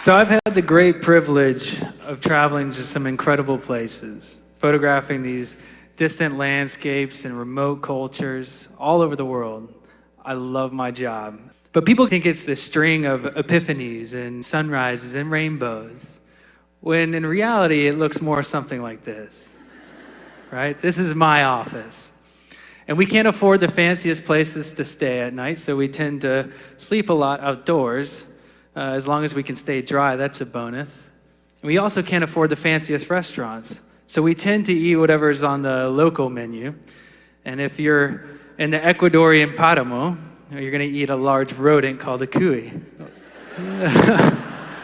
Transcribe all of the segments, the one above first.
So I've had the great privilege of traveling to some incredible places, photographing these distant landscapes and remote cultures all over the world. I love my job. But people think it's this string of epiphanies and sunrises and rainbows, when in reality it looks more something like this, right? This is my office. And we can't afford the fanciest places to stay at night, so we tend to sleep a lot outdoors. As long as we can stay dry, that's a bonus. And we also can't afford the fanciest restaurants, so we tend to eat whatever's on the local menu. And if you're in the Ecuadorian Paramo, you're going to eat a large rodent called a cuy.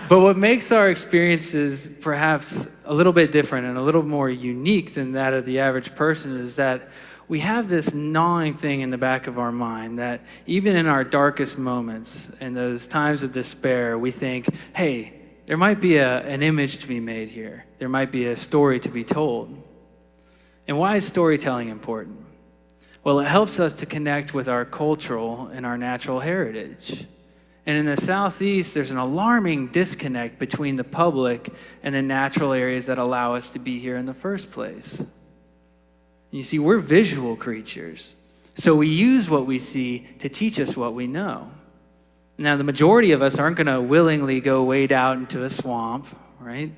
But what makes our experiences perhaps a little bit different and a little more unique than that of the average person is that we have this gnawing thing in the back of our mind that even in our darkest moments and those times of despair, we think, hey, there might be an image to be made here. There might be a story to be told. And why is storytelling important? Well, it helps us to connect with our cultural and our natural heritage. And in the Southeast, there's an alarming disconnect between the public and the natural areas that allow us to be here in the first place. You see, we're visual creatures, so we use what we see to teach us what we know. Now, the majority of us aren't going to willingly go wade out into a swamp, right?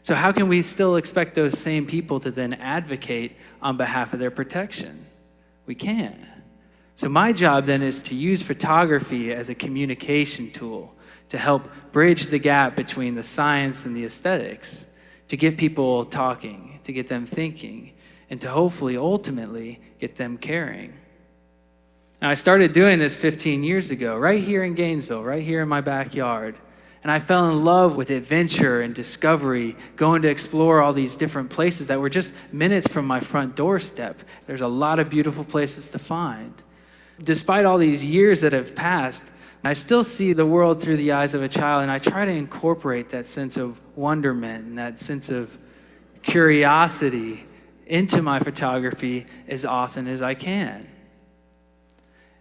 So how can we still expect those same people to then advocate on behalf of their protection? We can't. So my job then is to use photography as a communication tool to help bridge the gap between the science and the aesthetics, to get people talking, to get them thinking, and to hopefully, ultimately, get them caring. Now, I started doing this 15 years ago, right here in Gainesville, right here in my backyard. And I fell in love with adventure and discovery, going to explore all these different places that were just minutes from my front doorstep. There's a lot of beautiful places to find. Despite all these years that have passed, I still see the world through the eyes of a child, and I try to incorporate that sense of wonderment and that sense of curiosity into my photography as often as I can.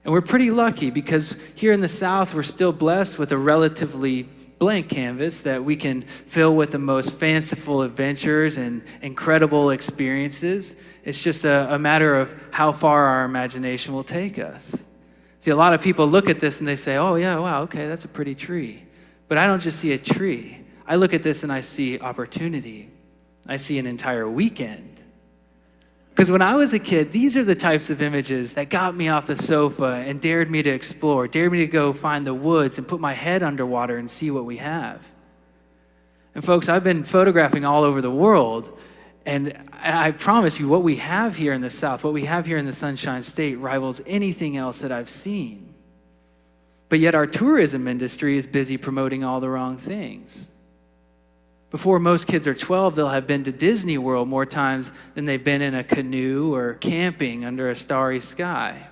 And we're pretty lucky because here in the South, we're still blessed with a relatively blank canvas that we can fill with the most fanciful adventures and incredible experiences. It's just a matter of how far our imagination will take us. See, a lot of people look at this and they say, oh yeah, wow, okay, that's a pretty tree. But I don't just see a tree. I look at this and I see opportunity. I see an entire weekend. Because when I was a kid, these are the types of images that got me off the sofa and dared me to explore, dared me to go find the woods and put my head underwater and see what we have. And folks, I've been photographing all over the world, and I promise you what we have here in the South, what we have here in the Sunshine State rivals anything else that I've seen. But yet our tourism industry is busy promoting all the wrong things. Before most kids are 12, they'll have been to Disney World more times than they've been in a canoe or camping under a starry sky.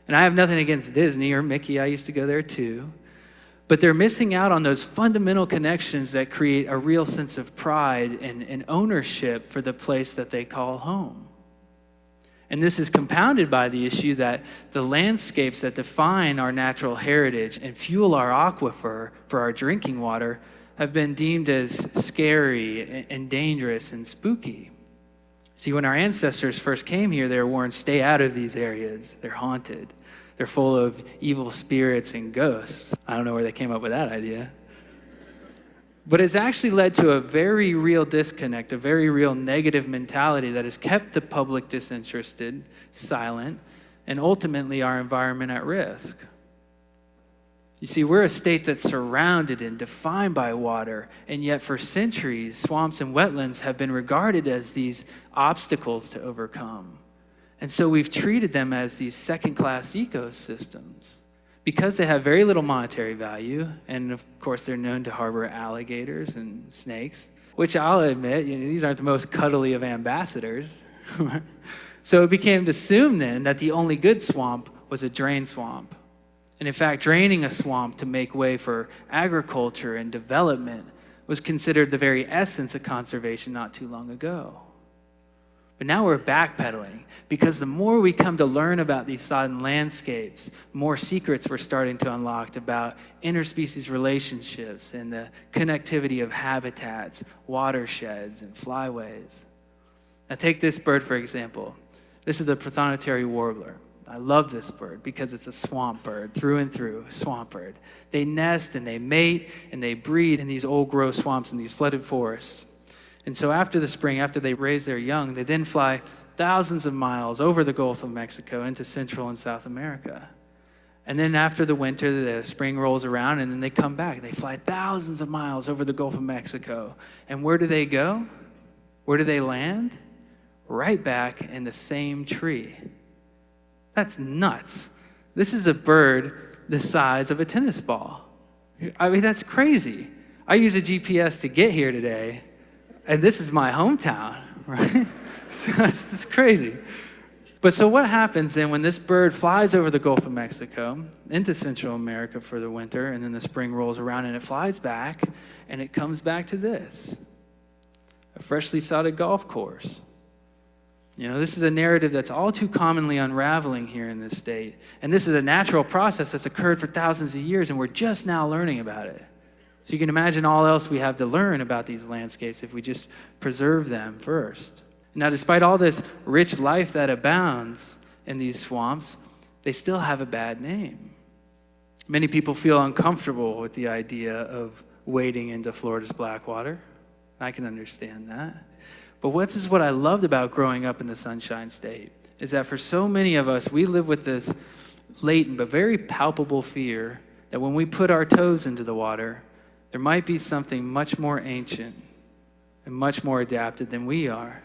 And I have nothing against Disney or Mickey. I used to go there too. But they're missing out on those fundamental connections that create a real sense of pride and ownership for the place that they call home. And this is compounded by the issue that the landscapes that define our natural heritage and fuel our aquifer for our drinking water have been deemed as scary and dangerous and spooky. See, when our ancestors first came here, they were warned, stay out of these areas. They're haunted. They're full of evil spirits and ghosts. I don't know where they came up with that idea. But it's actually led to a very real disconnect, a very real negative mentality that has kept the public disinterested, silent, and ultimately our environment at risk. You see, we're a state that's surrounded and defined by water, and yet for centuries, swamps and wetlands have been regarded as these obstacles to overcome. And so we've treated them as these second-class ecosystems because they have very little monetary value, and of course they're known to harbor alligators and snakes, which I'll admit, these aren't the most cuddly of ambassadors. So it became assumed then that the only good swamp was a drain swamp. And in fact, draining a swamp to make way for agriculture and development was considered the very essence of conservation not too long ago. But now we're backpedaling because the more we come to learn about these sodden landscapes, more secrets we're starting to unlock about interspecies relationships and the connectivity of habitats, watersheds, and flyways. Now take this bird, for example. This is the prothonotary warbler. I love this bird because it's a swamp bird, through and through, swamp bird. They nest and they mate and they breed in these old growth swamps and these flooded forests. And so after the spring, after they raise their young, they then fly thousands of miles over the Gulf of Mexico into Central and South America. And then after the winter, the spring rolls around and then they come back. They fly thousands of miles over the Gulf of Mexico. And where do they go? Where do they land? Right back in the same tree. That's nuts. This is a bird the size of a tennis ball. I mean, that's crazy. I use a GPS to get here today, and this is my hometown, right? So that's crazy. But so what happens then when this bird flies over the Gulf of Mexico into Central America for the winter, and then the spring rolls around and it flies back, and it comes back to this, a freshly sodded golf course. You know, this is a narrative that's all too commonly unraveling here in this state. And this is a natural process that's occurred for thousands of years, and we're just now learning about it. So you can imagine all else we have to learn about these landscapes if we just preserve them first. Now, despite all this rich life that abounds in these swamps, they still have a bad name. Many people feel uncomfortable with the idea of wading into Florida's Blackwater. I can understand that. But what I loved about growing up in the Sunshine State is that for so many of us, we live with this latent but very palpable fear that when we put our toes into the water, there might be something much more ancient and much more adapted than we are.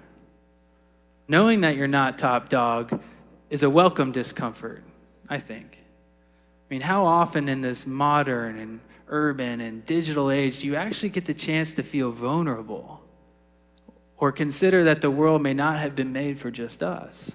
Knowing that you're not top dog is a welcome discomfort, I think. I mean, how often in this modern and urban and digital age do you actually get the chance to feel vulnerable? Or consider that the world may not have been made for just us.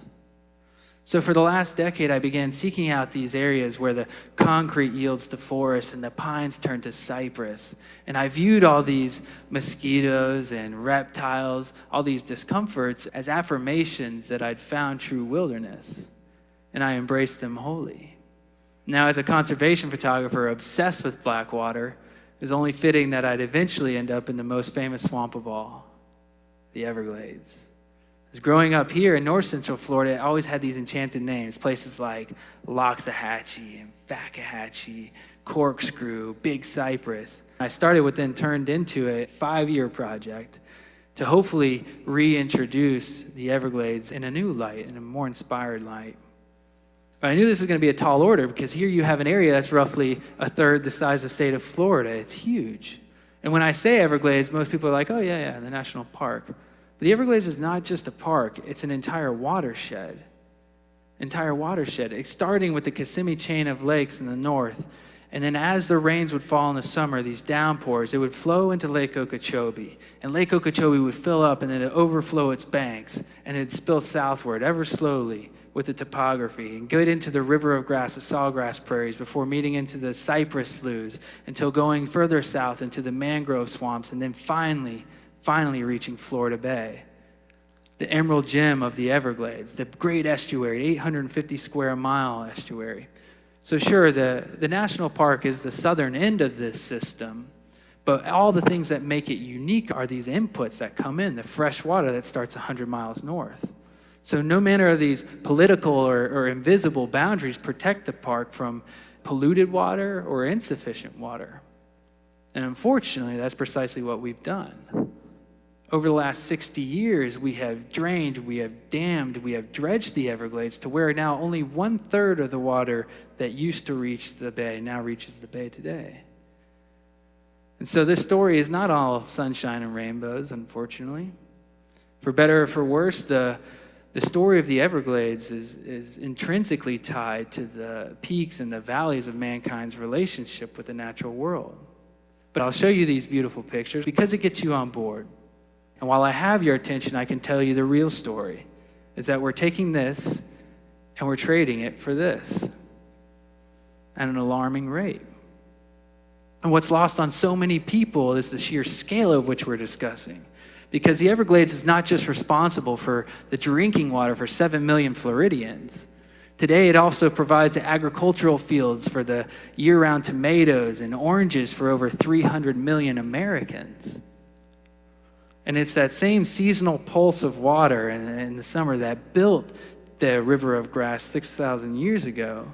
So for the last decade, I began seeking out these areas where the concrete yields to forest and the pines turn to cypress. And I viewed all these mosquitoes and reptiles, all these discomforts, as affirmations that I'd found true wilderness. And I embraced them wholly. Now, as a conservation photographer obsessed with Blackwater, it was only fitting that I'd eventually end up in the most famous swamp of all, the Everglades. As growing up here in north central Florida, it always had these enchanted names, places like Loxahatchee and Fakahatchee, Corkscrew, Big Cypress. I started what then turned into a 5-year project to hopefully reintroduce the Everglades in a new light, in a more inspired light. But I knew this was going to be a tall order because here you have an area that's roughly a third the size of the state of Florida. It's huge. And when I say Everglades, most people are like, oh, yeah, the national park. But the Everglades is not just a park. It's an entire watershed. It's starting with the Kissimmee chain of lakes in the north. And then as the rains would fall in the summer, these downpours, it would flow into Lake Okeechobee. And Lake Okeechobee would fill up and then it'd overflow its banks. And it'd spill southward ever slowly with the topography and get into the river of grass, the sawgrass prairies, before meeting into the cypress sloughs until going further south into the mangrove swamps and then finally reaching Florida Bay. The emerald gem of the Everglades, the great estuary, 850 square mile estuary. So sure, the national park is the southern end of this system, but all the things that make it unique are these inputs that come in, the fresh water that starts 100 miles north. So no manner of these political or invisible boundaries protect the park from polluted water or insufficient water. And unfortunately, that's precisely what we've done. Over the last 60 years, we have drained, we have dammed, we have dredged the Everglades to where now only 1/3 of the water that used to reach the bay now reaches the bay today. And so this story is not all sunshine and rainbows, unfortunately. For better or for worse, the story of the Everglades is intrinsically tied to the peaks and the valleys of mankind's relationship with the natural world. But I'll show you these beautiful pictures because it gets you on board. And while I have your attention, I can tell you the real story is that we're taking this and we're trading it for this at an alarming rate. And what's lost on so many people is the sheer scale of which we're discussing. because the Everglades is not just responsible for the drinking water for 7 million Floridians. Today, it also provides agricultural fields for the year-round tomatoes and oranges for over 300 million Americans. And it's that same seasonal pulse of water in the summer that built the river of grass 6,000 years ago.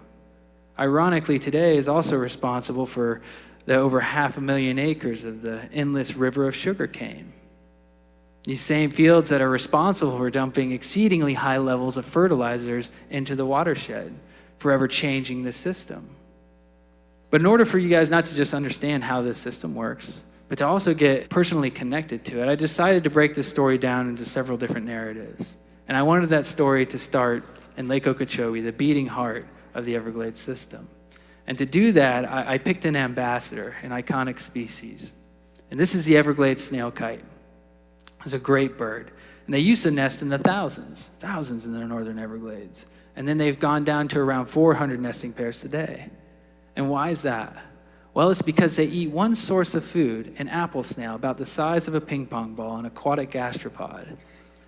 Ironically, today is also responsible for the over 500,000 acres of the endless river of sugarcane. These same fields that are responsible for dumping exceedingly high levels of fertilizers into the watershed, forever changing the system. But in order for you guys not to just understand how this system works, but to also get personally connected to it, I decided to break this story down into several different narratives. And I wanted that story to start in Lake Okeechobee, the beating heart of the Everglades system. And to do that, I picked an ambassador, an iconic species. And this is the Everglades snail kite. It's a great bird. And they used to nest in the thousands in the northern Everglades. And then they've gone down to around 400 nesting pairs today. And why is that? Well, it's because they eat one source of food, an apple snail, about the size of a ping pong ball, an aquatic gastropod.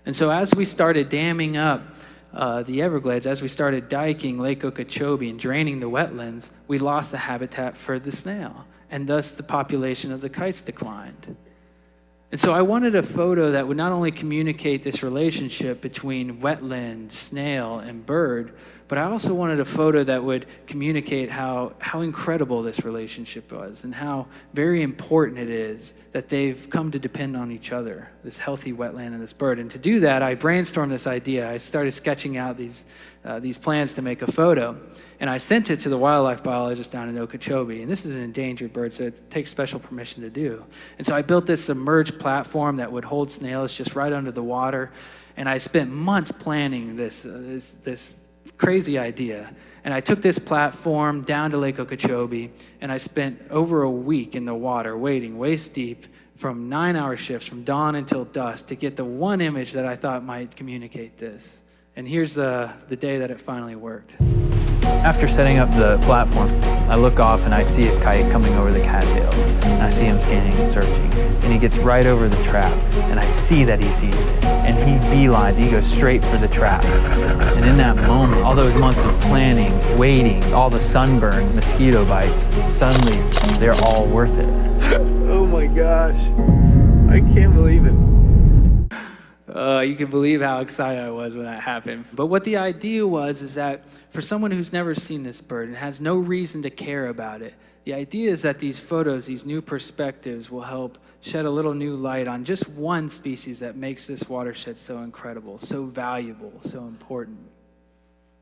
And so as we started damming up the Everglades, as we started diking Lake Okeechobee and draining the wetlands, we lost the habitat for the snail, and thus the population of the kites declined. And so I wanted a photo that would not only communicate this relationship between wetland, snail, and bird, but I also wanted a photo that would communicate how incredible this relationship was and how very important it is that they've come to depend on each other, this healthy wetland and this bird. And to do that, I brainstormed this idea. I started sketching out these plans to make a photo. And I sent it to the wildlife biologist down in Okeechobee. And this is an endangered bird, so it takes special permission to do. And so I built this submerged platform that would hold snails just right under the water. And I spent months planning this crazy idea. And I took this platform down to Lake Okeechobee, and I spent over a week in the water waiting waist deep from 9-hour shifts from dawn until dusk to get the one image that I thought might communicate this. And here's the day that it finally worked. After setting up the platform, I look off and I see a kite coming over the cattails. And I see him scanning and searching. And he gets right over the trap. And I see that he's eating it. And he beelines, he goes straight for the trap. And in that moment, all those months of planning, waiting, all the sunburn, mosquito bites, suddenly they're all worth it. Oh my gosh. I can't believe it. You can believe how excited I was when that happened. But what the idea was is that for someone who's never seen this bird and has no reason to care about it, the idea is that these photos, these new perspectives will help shed a little new light on just one species that makes this watershed so incredible, so valuable, so important.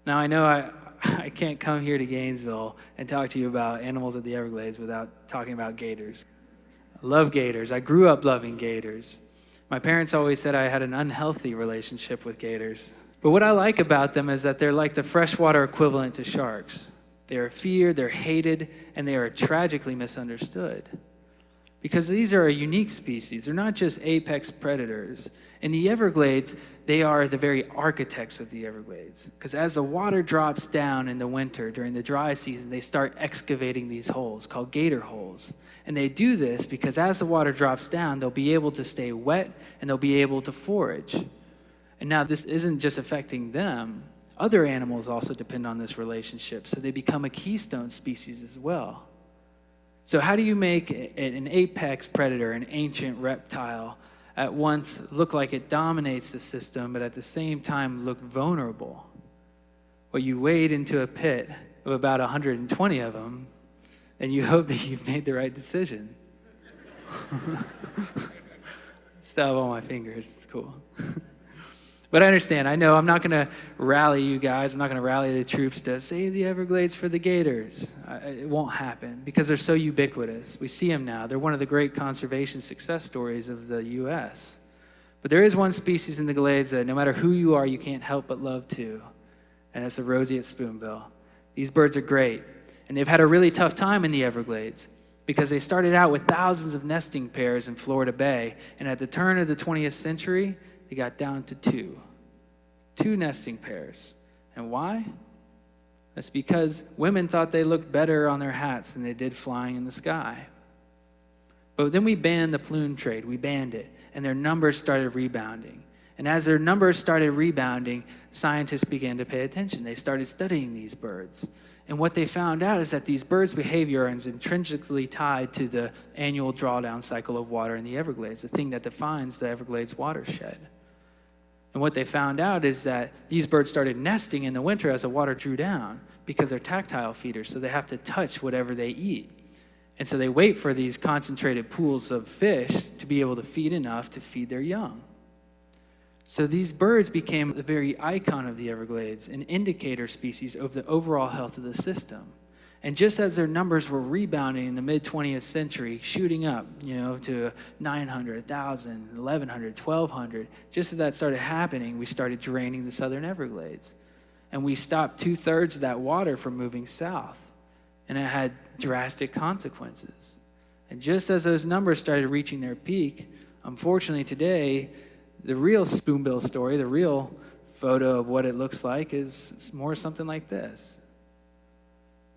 Now, I know I can't come here to Gainesville and talk to you about animals of the Everglades without talking about gators. I love gators. I grew up loving gators. My parents always said I had an unhealthy relationship with gators. But what I like about them is that they're like the freshwater equivalent to sharks. They are feared, they're hated, and they are tragically misunderstood. Because these are a unique species. They're not just apex predators. In the Everglades, they are the very architects of the Everglades. Because as the water drops down in the winter, during the dry season, they start excavating these holes called gator holes. And they do this because as the water drops down, they'll be able to stay wet and they'll be able to forage. And now this isn't just affecting them. Other animals also depend on this relationship, so they become a keystone species as well. So how do you make an apex predator, an ancient reptile, at once look like it dominates the system, but at the same time look vulnerable? Well, you wade into a pit of about 120 of them, and you hope that you've made the right decision. Still have all my fingers, it's cool. But I understand, I know I'm not going to rally you guys, I'm not going to rally the troops to save the Everglades for the gators. It won't happen because they're so ubiquitous. We see them now. They're one of the great conservation success stories of the U.S. But there is one species in the Glades that no matter who you are, you can't help but love too, and that's the roseate spoonbill. These birds are great, and they've had a really tough time in the Everglades because they started out with thousands of nesting pairs in Florida Bay, and at the turn of the 20th century, they got down to two nesting pairs. And why? That's because women thought they looked better on their hats than they did flying in the sky. But then we banned the plume trade. We banned it. and their numbers started rebounding. And as their numbers started rebounding, scientists began to pay attention. They started studying these birds. And what they found out is that these birds' behavior is intrinsically tied to the annual drawdown cycle of water in the Everglades, the thing that defines the Everglades watershed. And what they found out is that these birds started nesting in the winter as the water drew down because they're tactile feeders, so they have to touch whatever they eat. And so they wait for these concentrated pools of fish to be able to feed enough to feed their young. So these birds became the very icon of the Everglades, an indicator species of the overall health of the system. And just as their numbers were rebounding in the mid-20th century, shooting up, to 900, 1,000, 1,100, 1,200, just as that started happening, we started draining the southern Everglades. And we stopped 2/3 of that water from moving south. And it had drastic consequences. And just as those numbers started reaching their peak, unfortunately today, the real spoonbill story, the real photo of what it looks like is more something like this.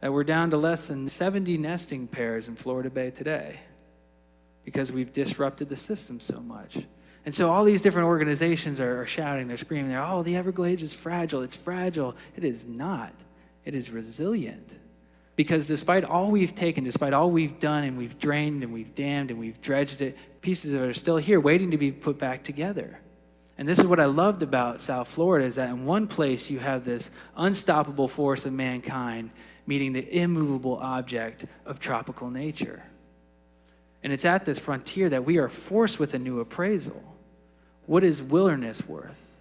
That we're down to less than 70 nesting pairs in Florida Bay today because we've disrupted the system so much. And so all these different organizations are shouting, they're screaming, the Everglades is fragile, it's fragile. It is not. It is resilient. Because despite all we've taken, despite all we've done, and we've drained and we've dammed and we've dredged it, pieces of it are still here waiting to be put back together. And this is what I loved about South Florida, is that in one place you have this unstoppable force of mankind meeting the immovable object of tropical nature. And it's at this frontier that we are forced with a new appraisal. What is wilderness worth?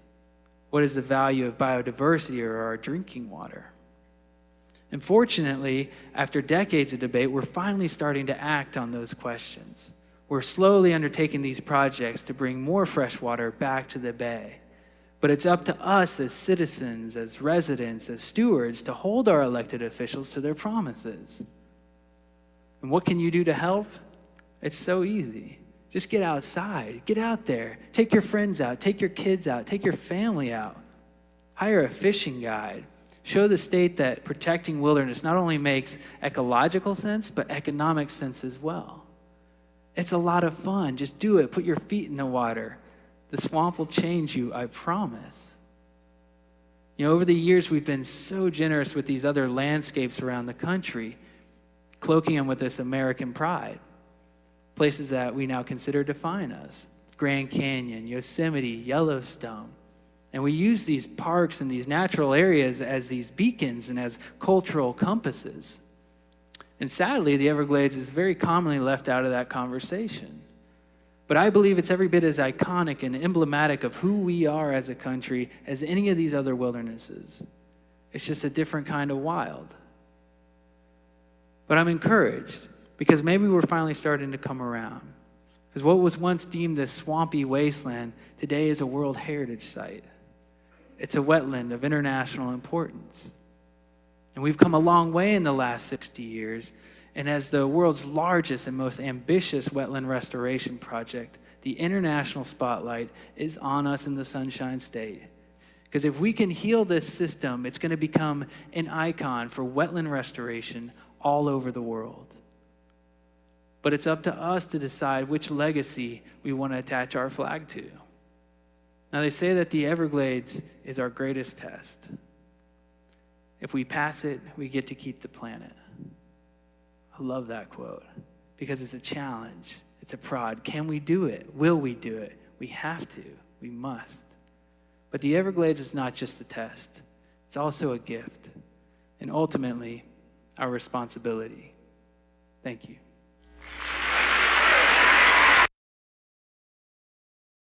What is the value of biodiversity or our drinking water? And fortunately, after decades of debate, we're finally starting to act on those questions. We're slowly undertaking these projects to bring more fresh water back to the bay. But it's up to us as citizens, as residents, as stewards, to hold our elected officials to their promises. And what can you do to help? It's so easy. Just get outside. Get out there. Take your friends out. Take your kids out. Take your family out. Hire a fishing guide. Show the state that protecting wilderness not only makes ecological sense, but economic sense as well. It's a lot of fun. Just do it. Put your feet in the water. The swamp will change you, I promise. Over the years, we've been so generous with these other landscapes around the country, cloaking them with this American pride. Places that we now consider define us. Grand Canyon, Yosemite, Yellowstone. And we use these parks and these natural areas as these beacons and as cultural compasses. And sadly, the Everglades is very commonly left out of that conversation. But I believe it's every bit as iconic and emblematic of who we are as a country as any of these other wildernesses. It's just a different kind of wild. But I'm encouraged because maybe we're finally starting to come around. Because what was once deemed this swampy wasteland today is a World Heritage Site. It's a wetland of international importance. And we've come a long way in the last 60 years. And as the world's largest and most ambitious wetland restoration project, the international spotlight is on us in the Sunshine State. Because if we can heal this system, it's going to become an icon for wetland restoration all over the world. But it's up to us to decide which legacy we want to attach our flag to. Now, they say that the Everglades is our greatest test. If we pass it, we get to keep the planet. I love that quote because it's a challenge. It's a prod. Can we do it? Will we do it? We have to. We must. But the Everglades is not just a test. It's also a gift and ultimately our responsibility. Thank you.